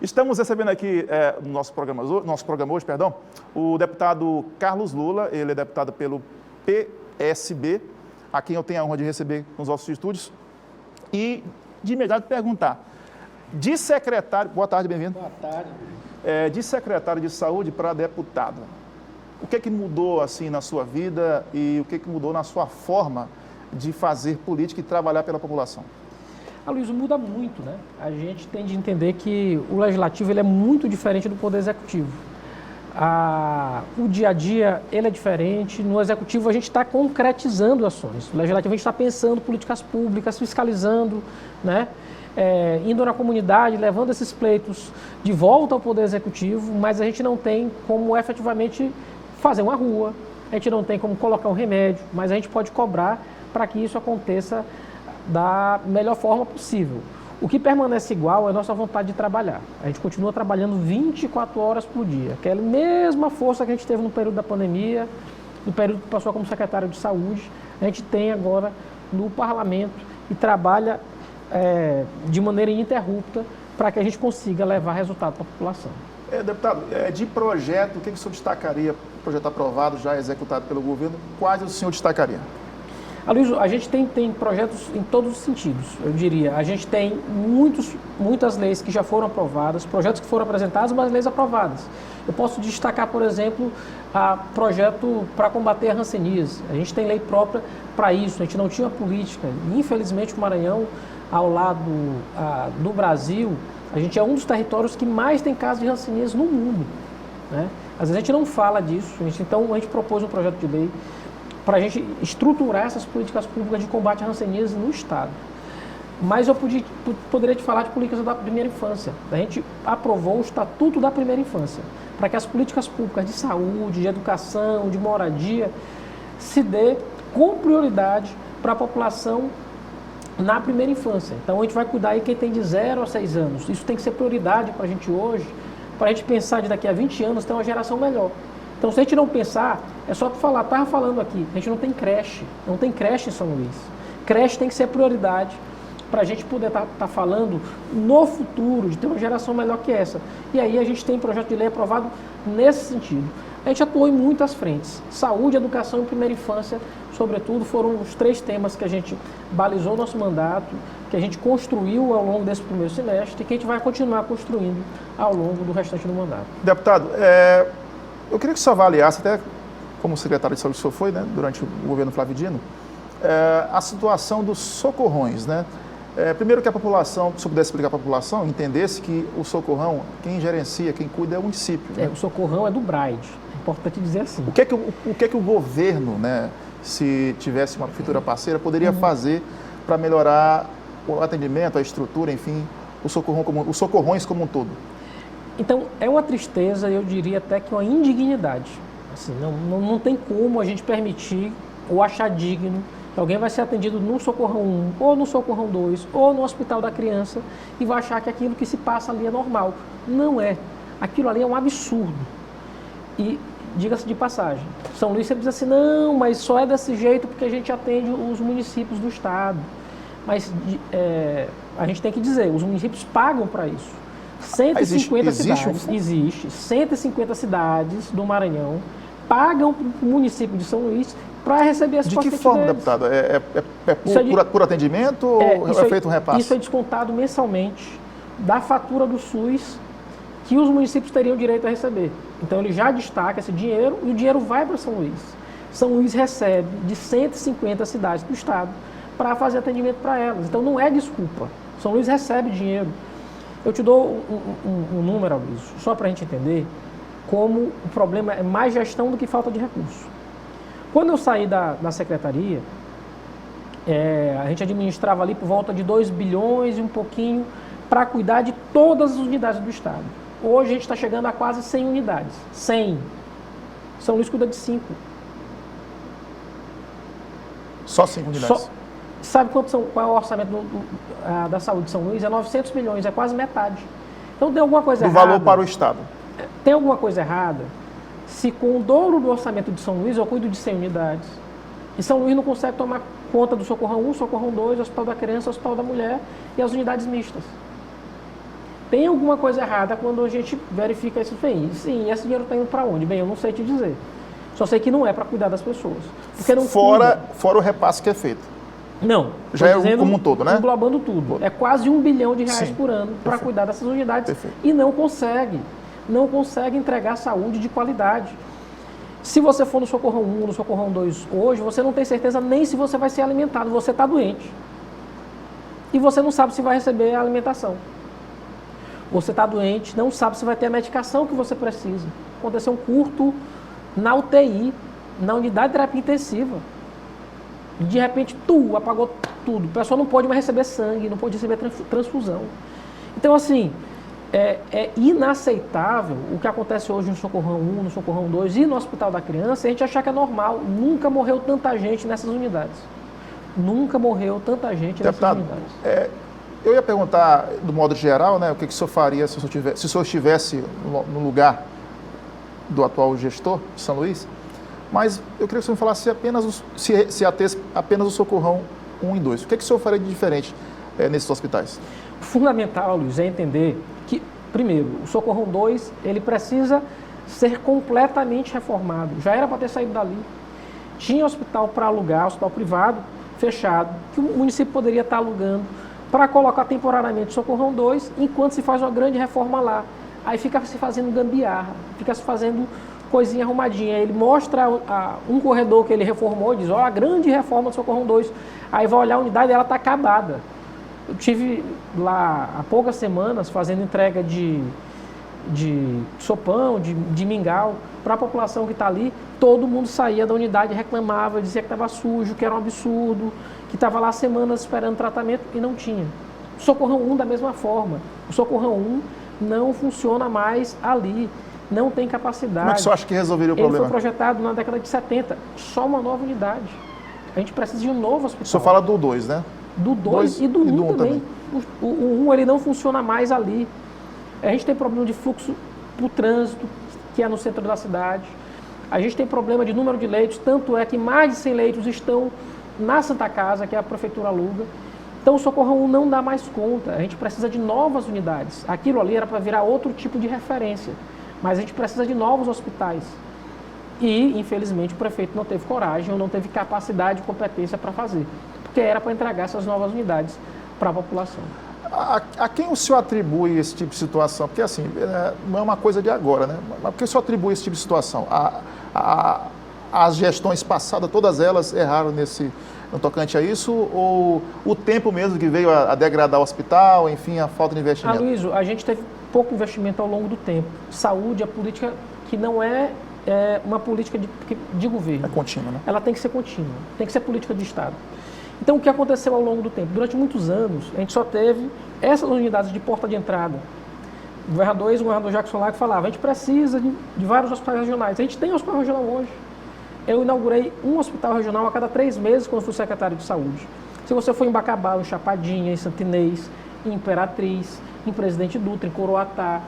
Estamos recebendo aqui no nosso programa hoje, o deputado Carlos Lula. Ele é deputado pelo PSB, a quem eu tenho a honra de receber nos nossos estúdios. E de imediato perguntar, de secretário... Boa tarde, bem-vindo. Boa tarde. De secretário de saúde para deputado, o que é que mudou assim na sua vida e o que é que mudou na sua forma de fazer política e trabalhar pela população? Aloysio, muda muito, né? A gente tem de entender que o legislativo ele é muito diferente do poder executivo. O dia a dia ele é diferente, no executivo a gente está concretizando ações, no legislativo a gente está pensando políticas públicas, fiscalizando, né? Indo na comunidade, levando esses pleitos de volta ao poder executivo, mas a gente não tem como efetivamente fazer uma rua, a gente não tem como colocar um remédio, mas a gente pode cobrar para que isso aconteça da melhor forma possível. O que permanece igual é a nossa vontade de trabalhar. A gente continua trabalhando 24 horas por dia, que é a mesma força que a gente teve no período da pandemia, no período que passou como secretário de saúde, a gente tem agora no parlamento e trabalha de maneira ininterrupta para que a gente consiga levar resultado para a população. Deputado, de projeto, o que o senhor destacaria, projeto aprovado, já executado pelo governo, quais o senhor destacaria? Aloysio, a gente tem projetos em todos os sentidos, eu diria. A gente tem muitas leis que já foram aprovadas, projetos que foram apresentados, mas leis aprovadas. Eu posso destacar, por exemplo, projeto para combater a hanseníase. A gente tem lei própria para isso, a gente não tinha política. Infelizmente, o Maranhão, ao lado do Brasil, a gente é um dos territórios que mais tem casos de hanseníase no mundo, né? Às vezes a gente não fala disso, então a gente propôs um projeto de lei para a gente estruturar essas políticas públicas de combate à hanseníase no Estado. Mas eu poderia te falar de políticas da primeira infância. A gente aprovou o Estatuto da Primeira Infância, para que as políticas públicas de saúde, de educação, de moradia, se dê com prioridade para a população na primeira infância. Então a gente vai cuidar aí quem tem de 0 a 6 anos. Isso tem que ser prioridade para a gente hoje, para a gente pensar de daqui a 20 anos ter uma geração melhor. Então, se a gente não pensar, é só tu falar, estava falando aqui, a gente não tem creche em São Luís. Creche tem que ser prioridade para a gente poder estar falando no futuro, de ter uma geração melhor que essa. E aí a gente tem projeto de lei aprovado nesse sentido. A gente atuou em muitas frentes. Saúde, educação e primeira infância, sobretudo, foram os 3 temas que a gente balizou nosso mandato, que a gente construiu ao longo desse primeiro semestre e que a gente vai continuar construindo ao longo do restante do mandato. Deputado, eu queria que o senhor avaliasse, até como secretário de saúde que o senhor foi, né, durante o governo Flávio Dino, a situação dos socorrões, né? Primeiro que a população, se eu pudesse explicar para a população, entendesse que o socorrão, quem gerencia, quem cuida é o município. Né? O socorrão é do BRAID, é importante dizer assim. O que é que o governo, né, se tivesse uma prefeitura parceira, poderia fazer para melhorar o atendimento, a estrutura, enfim, os socorrões como um todo? Então, é uma tristeza, eu diria até que uma indignidade. Assim, não tem como a gente permitir ou achar digno que alguém vai ser atendido no Socorrão 1, ou no Socorrão 2, ou no Hospital da Criança e vai achar que aquilo que se passa ali é normal. Não é. Aquilo ali é um absurdo. E, diga-se de passagem, São Luís sempre diz assim, não, mas só é desse jeito porque a gente atende os municípios do Estado. Mas a gente tem que dizer, os municípios pagam para isso. 150 cidades, existe 150 cidades do Maranhão pagam para o município de São Luís para receber esse paciente. De que forma, deputado? Por atendimento ou é feito um repasse? Isso é descontado mensalmente da fatura do SUS que os municípios teriam direito a receber. Então ele já destaca esse dinheiro e o dinheiro vai para São Luís. São Luís recebe de 150 cidades do estado para fazer atendimento para elas. Então não é desculpa. São Luís recebe dinheiro. Eu te dou um número, Aloysio, só para a gente entender como o problema é mais gestão do que falta de recurso. Quando eu saí da secretaria, a gente administrava ali por volta de 2 bilhões e um pouquinho para cuidar de todas as unidades do Estado. Hoje a gente está chegando a quase 100 unidades. 100. São Luís cuida de 5. Só 5 unidades? Sabe qual é o orçamento da saúde de São Luís? É 900 milhões, é quase metade. Então tem alguma coisa errada. Do valor para o Estado. Tem alguma coisa errada se com o dobro do orçamento de São Luís eu cuido de 100 unidades. E São Luís não consegue tomar conta do Socorrão 1, Socorrão 2, Hospital da Criança, Hospital da Mulher e as unidades mistas. tem alguma coisa errada quando a gente verifica isso. Bem, sim, esse dinheiro está indo para onde? Bem, eu não sei te dizer. Só sei que não é para cuidar das pessoas. Porque não fora o repasse que é feito. Não. Já é como um todo, né? Englobando tudo. É quase R$1 bilhão Sim. por ano para cuidar dessas unidades. Perfeito. E não consegue. Não consegue entregar saúde de qualidade. Se você for no Socorrão 1, no Socorrão 2 hoje, você não tem certeza nem se você vai ser alimentado. Você está doente. E você não sabe se vai receber a alimentação. Você está doente, não sabe se vai ter a medicação que você precisa. Aconteceu um curto na UTI, na unidade de terapia intensiva. De repente, apagou tudo. O pessoal não pode mais receber sangue, não pode receber transfusão. Então, assim, é inaceitável o que acontece hoje no Socorrão 1, no Socorrão 2 e no Hospital da Criança, a gente achar que é normal. Nunca morreu tanta gente nessas unidades. Nunca morreu tanta gente nessas unidades. Eu ia perguntar, do modo geral, né, o que o senhor faria se o senhor estivesse no lugar do atual gestor de São Luís, mas eu queria que o senhor me falasse se atesse apenas o Socorrão 1 e 2. O que o senhor faria de diferente nesses hospitais? O fundamental, Luiz, é entender que, primeiro, o Socorrão 2, ele precisa ser completamente reformado. Já era para ter saído dali. Tinha hospital para alugar, hospital privado, fechado, que o município poderia estar alugando para colocar temporariamente o Socorrão 2, enquanto se faz uma grande reforma lá. Aí fica se fazendo gambiarra, fica se fazendo coisinha arrumadinha. Ele mostra um corredor que ele reformou, diz, a grande reforma do Socorrão 2. Aí vai olhar a unidade e ela está acabada. Eu tive lá há poucas semanas fazendo entrega de sopão, de mingau para a população que está ali. Todo mundo saía da unidade e reclamava, dizia que estava sujo, que era um absurdo, que estava lá semanas esperando tratamento e não tinha. O Socorrão 1 da mesma forma. O Socorrão 1 não funciona mais ali, não tem capacidade. Como é que o senhor acha que resolveria o problema? Ele foi projetado na década de 70, só uma nova unidade. A gente precisa de um novo hospital. O senhor fala do 2, né? Do 2 e do 1 também. O 1 ele não funciona mais ali. A gente tem problema de fluxo para o trânsito, que é no centro da cidade. A gente tem problema de número de leitos, tanto é que mais de 100 leitos estão na Santa Casa, que a prefeitura aluga. Então o Socorrão 1 não dá mais conta, a gente precisa de novas unidades. Aquilo ali era para virar outro tipo de referência, mas a gente precisa de novos hospitais. E, infelizmente, o prefeito não teve coragem ou não teve capacidade e competência para fazer, porque era para entregar essas novas unidades para a população. A quem o senhor atribui esse tipo de situação? Porque, assim, não é uma coisa de agora, né? Mas por que o senhor atribui esse tipo de situação? As gestões passadas, todas elas erraram no tocante a isso? Ou o tempo mesmo que veio a degradar o hospital, enfim, a falta de investimento? Aloysio, a gente teve pouco investimento ao longo do tempo. Saúde é política que não é uma política de governo. É contínua, né? Ela tem que ser contínua, tem que ser política de Estado. Então, o que aconteceu ao longo do tempo? Durante muitos anos, a gente só teve essas unidades de porta de entrada. O governador Jackson Lago falava, a gente precisa de vários hospitais regionais. A gente tem hospital regional hoje. Eu inaugurei um hospital regional a cada 3 meses quando fui secretário de saúde. Se você for em Bacabal, em Chapadinha, em Santo Inês, em Imperatriz, em Presidente Dutra, em Coroatá,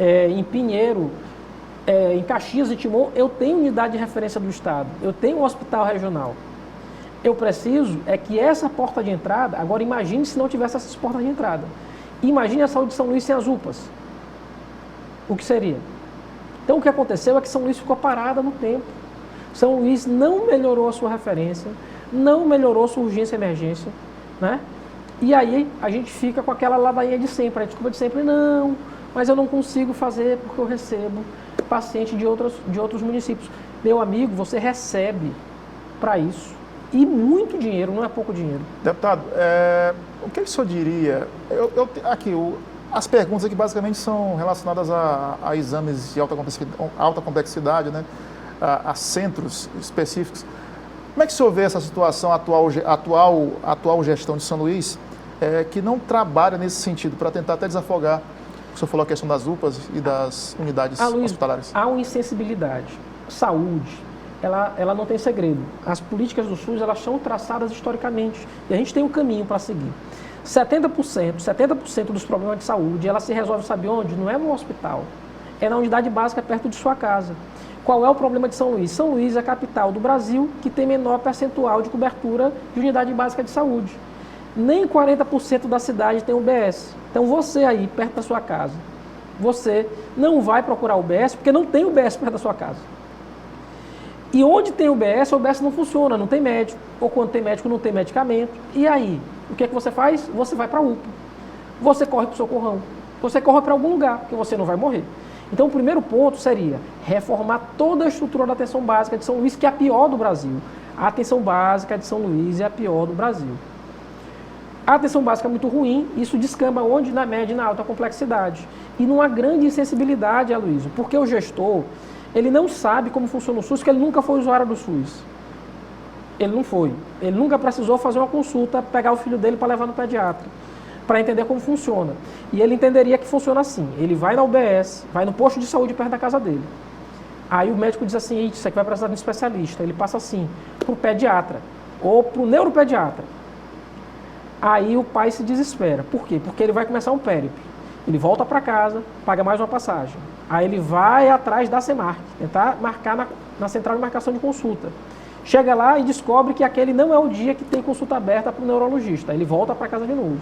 em Pinheiro, em Caxias e Timon, eu tenho unidade de referência do Estado. Eu tenho um hospital regional. Eu preciso que essa porta de entrada, agora imagine se não tivesse essas portas de entrada. Imagine a saúde de São Luís sem as UPAs. O que seria? Então o que aconteceu é que São Luís ficou parada no tempo. São Luís não melhorou a sua referência, não melhorou sua urgência e emergência, né? E aí a gente fica com aquela ladainha de sempre, a desculpa de sempre, não, mas eu não consigo fazer porque eu recebo paciente de outros municípios. Meu amigo, você recebe para isso. E muito dinheiro, não é pouco dinheiro. Deputado, o que o senhor diria? As perguntas aqui basicamente são relacionadas a exames de alta complexidade, né? A centros específicos. Como é que o senhor vê essa situação, a atual gestão de São Luís, que não trabalha nesse sentido, para tentar até desafogar? O senhor falou a questão das UPAs e das unidades hospitalares. Há uma insensibilidade. Saúde, ela não tem segredo. As políticas do SUS, elas são traçadas historicamente. E a gente tem um caminho para seguir. 70% dos problemas de saúde, ela se resolve, sabe onde? Não é no hospital. É na unidade básica perto de sua casa. Qual é o problema de São Luís? São Luís é a capital do Brasil que tem menor percentual de cobertura de unidade básica de saúde. Nem 40% da cidade tem UBS. Então você aí, perto da sua casa, você não vai procurar UBS porque não tem UBS perto da sua casa. E onde tem UBS, a UBS não funciona, não tem médico. Ou quando tem médico, não tem medicamento. E aí, o que é que você faz? Você vai para a UPA. Você corre para o socorrão. Você corre para algum lugar, porque você não vai morrer. Então, o primeiro ponto seria reformar toda a estrutura da atenção básica de São Luís, que é a pior do Brasil. A atenção básica de São Luís é a pior do Brasil. A atenção básica é muito ruim, isso descamba onde? Na média e na alta complexidade. E numa grande insensibilidade, Aloysio, porque o gestor, ele não sabe como funciona o SUS, porque ele nunca foi usuário do SUS. Ele não foi. Ele nunca precisou fazer uma consulta, pegar o filho dele para levar no pediatra, para entender como funciona. E ele entenderia que funciona assim. Ele vai na UBS, vai no posto de saúde perto da casa dele. Aí o médico diz assim, isso aqui vai precisar de um especialista. Ele passa assim, para o pediatra ou para o neuropediatra. Aí o pai se desespera. Por quê? Porque ele vai começar um périplo. Ele volta para casa, paga mais uma passagem. Aí ele vai atrás da Semarc, tentar marcar na central de marcação de consulta. Chega lá e descobre que aquele não é o dia que tem consulta aberta para o neurologista. Aí ele volta para casa de novo.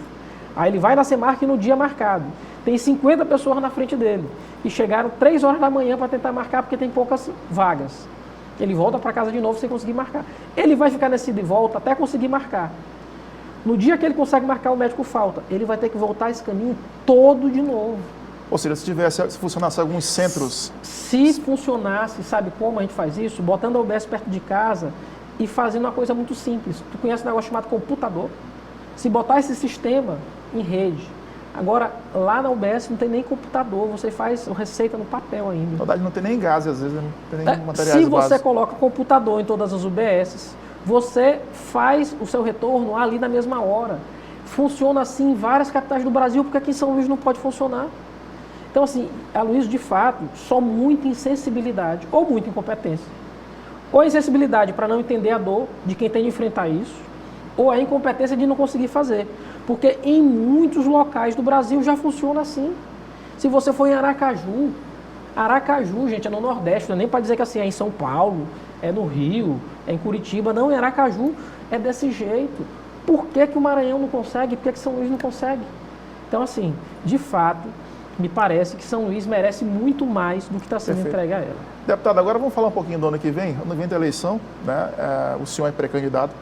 Aí ele vai na Semarc no dia marcado. Tem 50 pessoas na frente dele. E chegaram 3 horas da manhã para tentar marcar porque tem poucas vagas. Ele volta para casa de novo sem conseguir marcar. Ele vai ficar nesse ida e volta até conseguir marcar. No dia que ele consegue marcar, o médico falta. Ele vai ter que voltar esse caminho todo de novo. Ou seja, se funcionasse alguns centros... Se funcionasse, sabe como a gente faz isso? Botando a UBS perto de casa e fazendo uma coisa muito simples. Tu conhece um negócio chamado computador? Se botar esse sistema em rede. Agora, lá na UBS não tem nem computador, você faz receita no papel ainda. Na verdade, não tem nem gás, às vezes, não tem nem materiais Se você básicos. coloca computador em todas as UBSs, você faz o seu retorno ali na mesma hora. Funciona assim em várias capitais do Brasil, porque aqui em São Luís não pode funcionar. Então, assim, Aloysio, de fato, só muita insensibilidade ou muita incompetência. Ou a insensibilidade para não entender a dor de quem tem de enfrentar isso, ou a incompetência de não conseguir fazer. Porque em muitos locais do Brasil já funciona assim. Se você for em Aracaju, gente, é no Nordeste, não é nem para dizer que assim, é em São Paulo, é no Rio, é em Curitiba, não, em Aracaju é desse jeito. Por que que o Maranhão não consegue? Por que que São Luís não consegue? Então, assim, de fato, me parece que São Luís merece muito mais do que está sendo entregue a ela. Deputado, agora vamos falar um pouquinho do ano que vem. Ano que vem da eleição, né? O senhor é pré-candidato,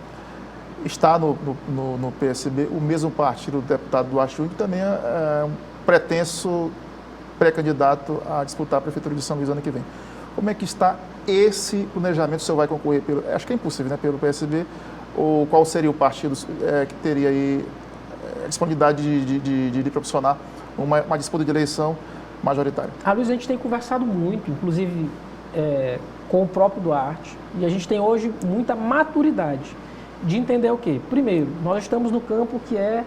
está no PSB, o mesmo partido do deputado Duarte Júnior, que também é um pretenso pré-candidato a disputar a Prefeitura de São Luís ano que vem. Como é que está esse planejamento? O senhor vai concorrer pelo... Acho que é impossível, né? Pelo PSB. Ou qual seria o partido que teria aí a disponibilidade de proporcionar uma disputa de eleição majoritária? Luiz, a gente tem conversado muito, inclusive com o próprio Duarte, e a gente tem hoje muita maturidade de entender o quê? Primeiro, nós estamos no campo que é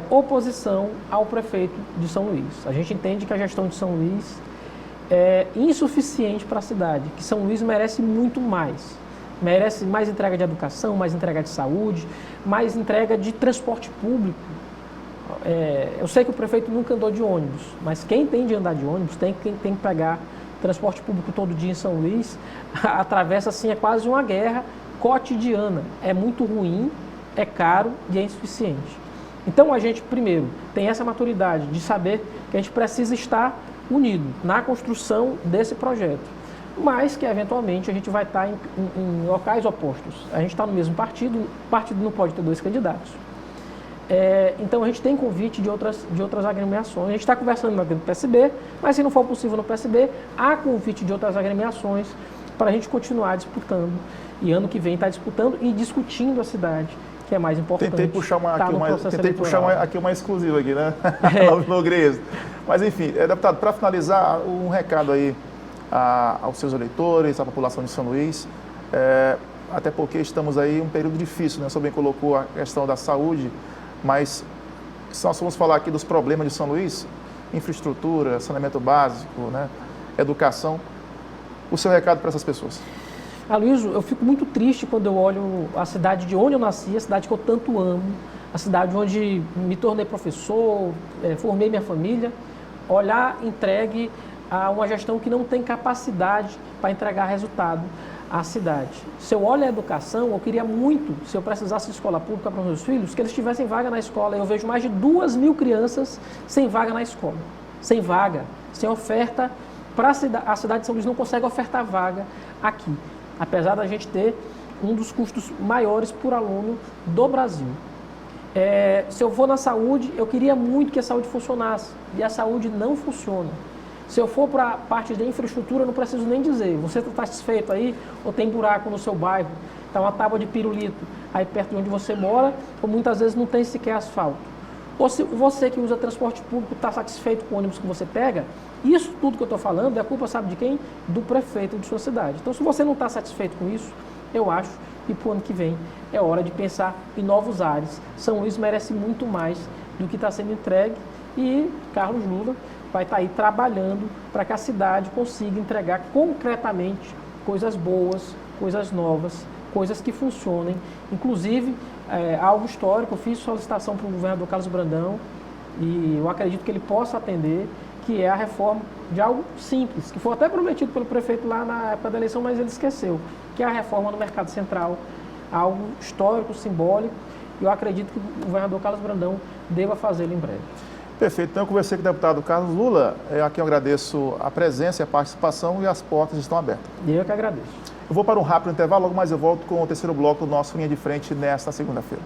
oposição ao prefeito de São Luís. A gente entende que a gestão de São Luís é insuficiente para a cidade, que São Luís merece muito mais. Merece mais entrega de educação, mais entrega de saúde, mais entrega de transporte público. Eu sei que o prefeito nunca andou de ônibus, mas quem tem de andar de ônibus tem que pegar transporte público todo dia em São Luís, atravessa assim, é quase uma guerra cotidiana. É muito ruim, é caro e é insuficiente. Então a gente, primeiro, tem essa maturidade de saber que a gente precisa estar unido na construção desse projeto. Mas que, eventualmente, a gente vai estar em locais opostos. A gente está no mesmo partido, o partido não pode ter 2 candidatos. Então, a gente tem convite de outras agremiações. A gente está conversando dentro do PSB, mas se não for possível no PSB, há convite de outras agremiações para a gente continuar disputando. E ano que vem está disputando e discutindo a cidade, que é mais importante. Tentei puxar aqui uma exclusiva aqui, né? No Grêmio. Mas, enfim, deputado, para finalizar, um recado aí aos seus eleitores, à população de São Luís, até porque estamos aí em um período difícil, né? O senhor bem colocou a questão da saúde, mas se nós formos falar aqui dos problemas de São Luís, infraestrutura, saneamento básico, né? Educação, o seu recado para essas pessoas? Aloysio, eu fico muito triste quando eu olho a cidade de onde eu nasci, a cidade que eu tanto amo, a cidade onde me tornei professor, formei minha família, olhar entregue a uma gestão que não tem capacidade para entregar resultado. a cidade. Se eu olho a educação, eu queria muito, se eu precisasse de escola pública para os meus filhos, que eles tivessem vaga na escola. Eu vejo mais de 2.000 crianças sem vaga na escola, sem vaga, sem oferta. A cidade de São Luís não consegue ofertar vaga aqui, apesar da gente ter um dos custos maiores por aluno do Brasil. Se eu for na saúde, eu queria muito que a saúde funcionasse, e a saúde não funciona. Se eu for para a parte de infraestrutura, não preciso nem dizer. Você está satisfeito aí, ou tem buraco no seu bairro, está uma tábua de pirulito aí perto de onde você mora, ou muitas vezes não tem sequer asfalto. Ou se você que usa transporte público está satisfeito com o ônibus que você pega, isso tudo que eu estou falando é culpa, sabe de quem? Do prefeito de sua cidade. Então, se você não está satisfeito com isso, eu acho que para o ano que vem é hora de pensar em novos ares. São Luís merece muito mais do que está sendo entregue, e Carlos Lula vai estar aí trabalhando para que a cidade consiga entregar concretamente coisas boas, coisas novas, coisas que funcionem. Inclusive, algo histórico, eu fiz solicitação para o governador Carlos Brandão, e eu acredito que ele possa atender, que é a reforma de algo simples, que foi até prometido pelo prefeito lá na época da eleição, mas ele esqueceu, que é a reforma do Mercado Central, algo histórico, simbólico, e eu acredito que o governador Carlos Brandão deva fazê-lo em breve. Perfeito. Então, eu conversei com o deputado Carlos Lula. Aqui eu agradeço a presença e a participação, e as portas estão abertas. Eu que agradeço. Eu vou para um rápido intervalo, logo mais eu volto com o terceiro bloco do nosso Linha de Frente nesta segunda-feira.